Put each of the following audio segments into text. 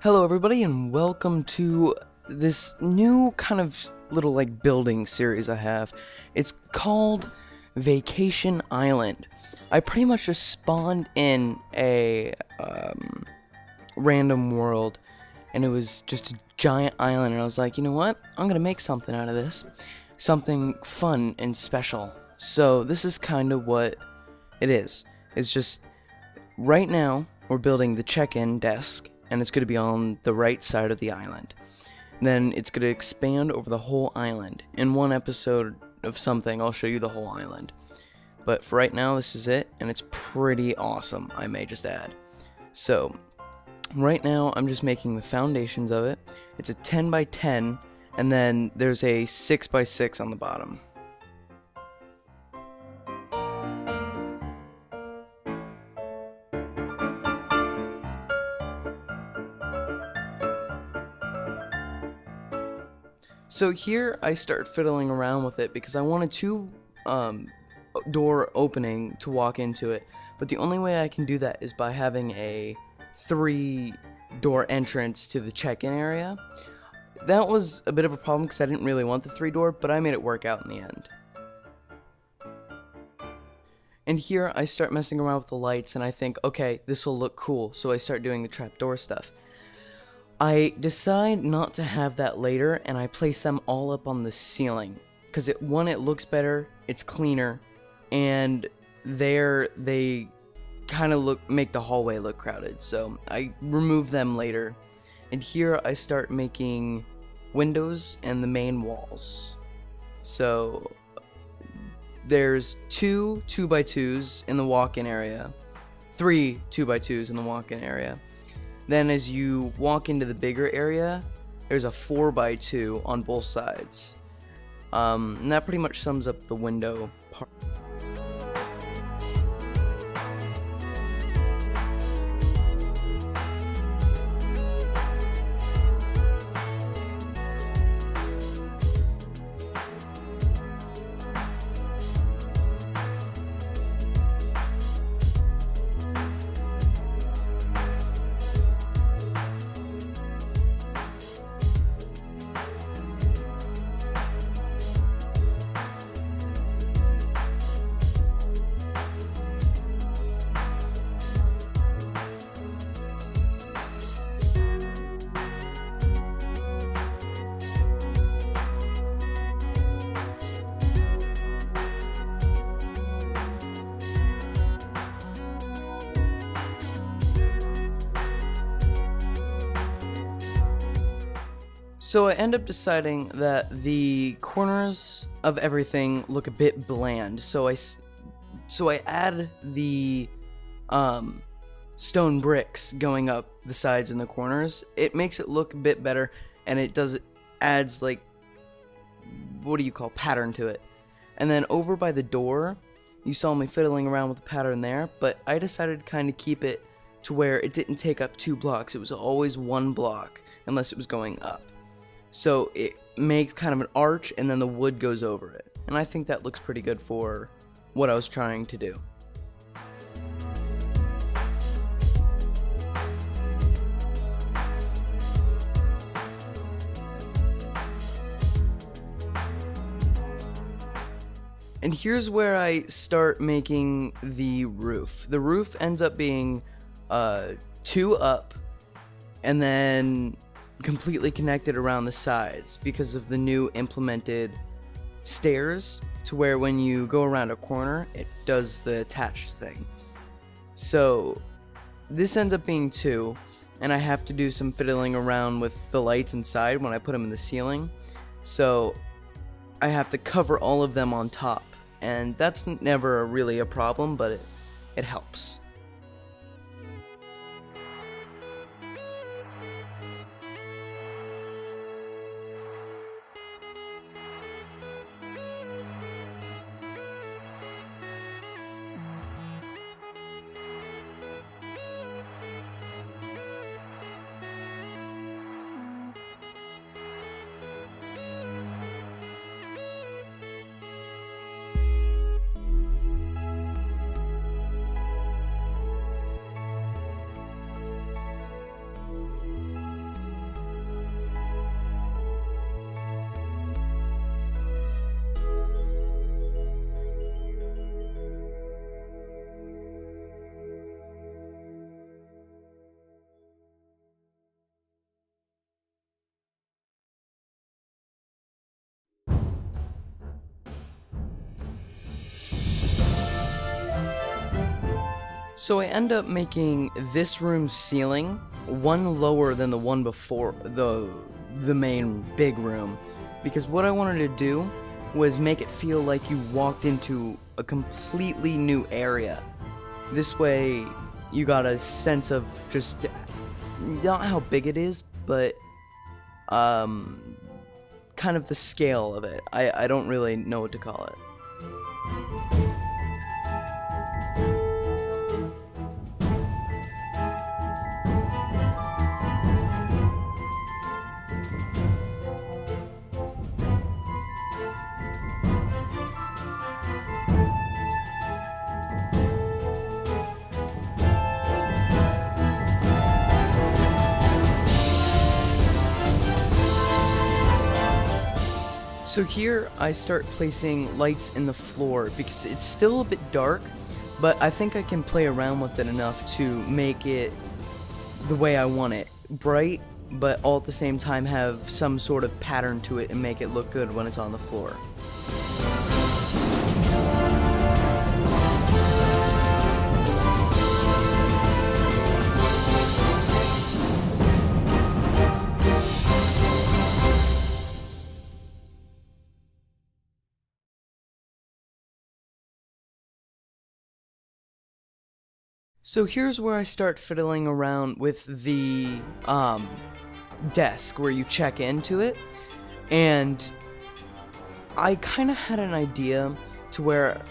Hello, everybody, and welcome to this new kind of little building series I have. It's called Vacation Island. I pretty much just spawned in a random world, and it was just a giant island. And I was like, you know what? I'm gonna make something out of this, something fun and special. So this is kind of what it is. It's just right now we're building the check-in desk, and it's going to be on the right side of the island. Then it's going to expand over the whole island. In one episode of something, I'll show you the whole island. But for right now, this is it, and it's pretty awesome, I may just add. So, right now, I'm just making the foundations of it. It's a 10 by 10, and then there's a 6 by 6 on the bottom. So here I start fiddling around with it because I wanted two door opening to walk into it, but the only way I can do that is by having a 3-door entrance to the check-in area. That was a bit of a problem because I didn't really want the 3-door, but I made it work out in the end. And here I start messing around with the lights, and I think, okay, this will look cool, so I start doing the trapdoor stuff. I decide not to have that later, and I place them all up on the ceiling because it looks better, it's cleaner, and they kind of make the hallway look crowded. So I remove them later, and here I start making windows and the main walls. So there's 2 2x2s in the walk-in area, 3 2x2s in the walk-in area. Then as you walk into the bigger area, there's a 4x2 on both sides. And that pretty much sums up the window part. So I end up deciding that the corners of everything look a bit bland. So I add the stone bricks going up the sides and the corners. It makes it look a bit better, and adds pattern to it. And then over by the door, you saw me fiddling around with the pattern there, but I decided to kind of keep it to where it didn't take up 2 blocks. It was always 1 block unless it was going up. So it makes kind of an arch, and then the wood goes over it. And I think that looks pretty good for what I was trying to do. And here's where I start making the roof. The roof ends up being 2 up, and then completely connected around the sides because of the new implemented stairs, to where when you go around a corner it does the attached thing. So this ends up being 2, and I have to do some fiddling around with the lights inside when I put them in the ceiling, so I have to cover all of them on top, and that's never really a problem, but it helps. So I end up making this room's ceiling one lower than the one before the main big room, because what I wanted to do was make it feel like you walked into a completely new area. This way you got a sense of just not how big it is, but kind of the scale of it. I don't really know what to call it. So here I start placing lights in the floor because it's still a bit dark, but I think I can play around with it enough to make it the way I want it. Bright, but all at the same time have some sort of pattern to it and make it look good when it's on the floor. So here's where I start fiddling around with the desk where you check into it, and I kind of had an idea to where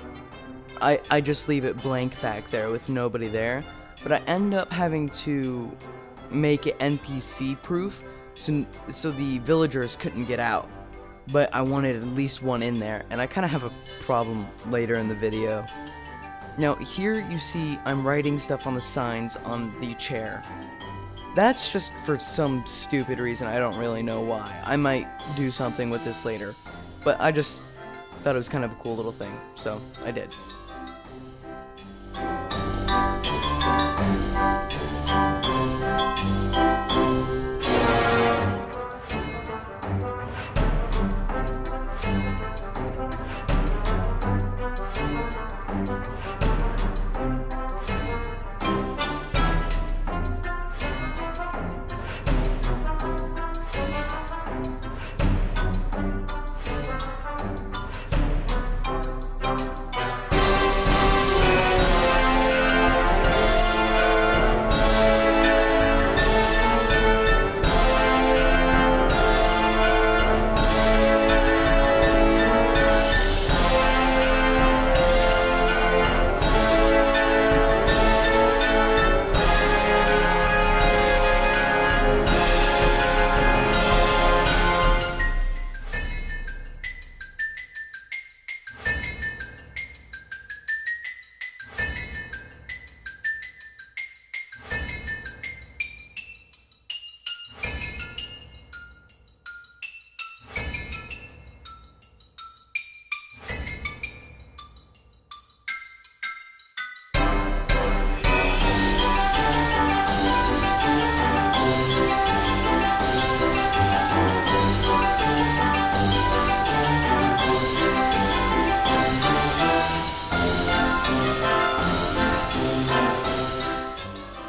I just leave it blank back there with nobody there, but I end up having to make it NPC proof so the villagers couldn't get out, but I wanted at least one in there, and I kind of have a problem later in the video. Now here you see I'm writing stuff on the signs on the chair. That's just for some stupid reason, I don't really know why. I might do something with this later, but I just thought it was kind of a cool little thing, so I did.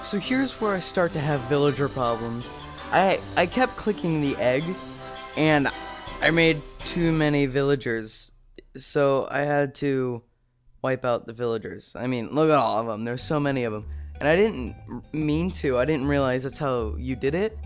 So here's where I start to have villager problems. I kept clicking the egg, and I made too many villagers, so I had to wipe out the villagers. I mean, look at all of them. There's so many of them. And I didn't mean to. I didn't realize that's how you did it.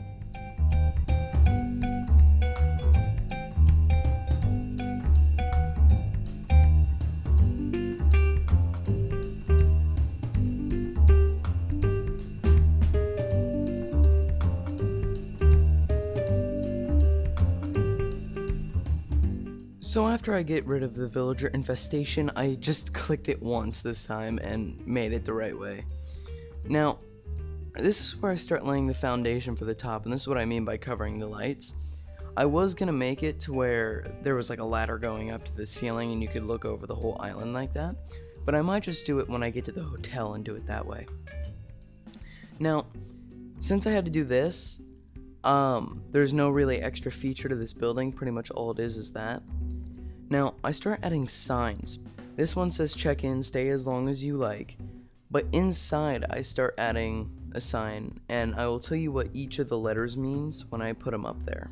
So after I get rid of the villager infestation, I just clicked it once this time and made it the right way. Now, this is where I start laying the foundation for the top, and this is what I mean by covering the lights. I was gonna make it to where there was like a ladder going up to the ceiling and you could look over the whole island like that, but I might just do it when I get to the hotel and do it that way. Now, since I had to do this, there's no really extra feature to this building. Pretty much all it is that. Now, I start adding signs. This one says check in, stay as long as you like. But inside, I start adding a sign, and I will tell you what each of the letters means when I put them up there.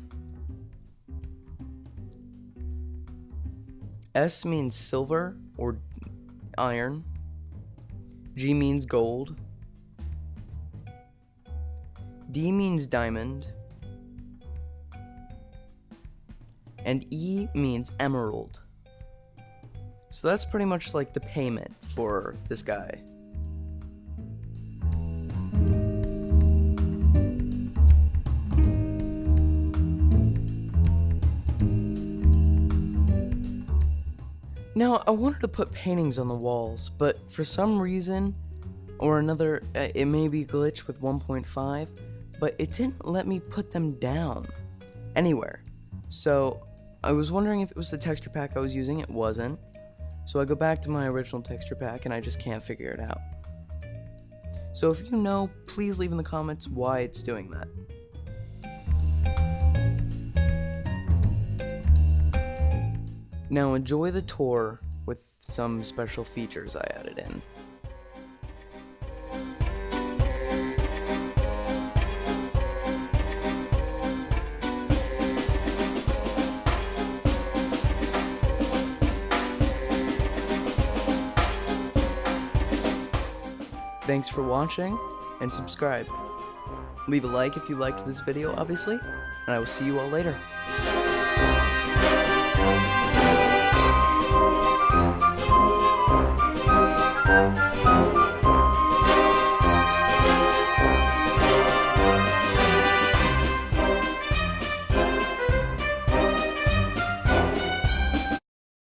S means silver or iron. G means gold. D means diamond. And E means emerald. So that's pretty much like the payment for this guy. Now, I wanted to put paintings on the walls, but for some reason or another, it may be a glitch with 1.5, but it didn't let me put them down anywhere. So I was wondering if it was the texture pack I was using. It wasn't. So I go back to my original texture pack and I just can't figure it out. So if you know, please leave in the comments why it's doing that. Now enjoy the tour with some special features I added in. Thanks for watching, and subscribe. Leave a like if you liked this video, obviously, and I will see you all later.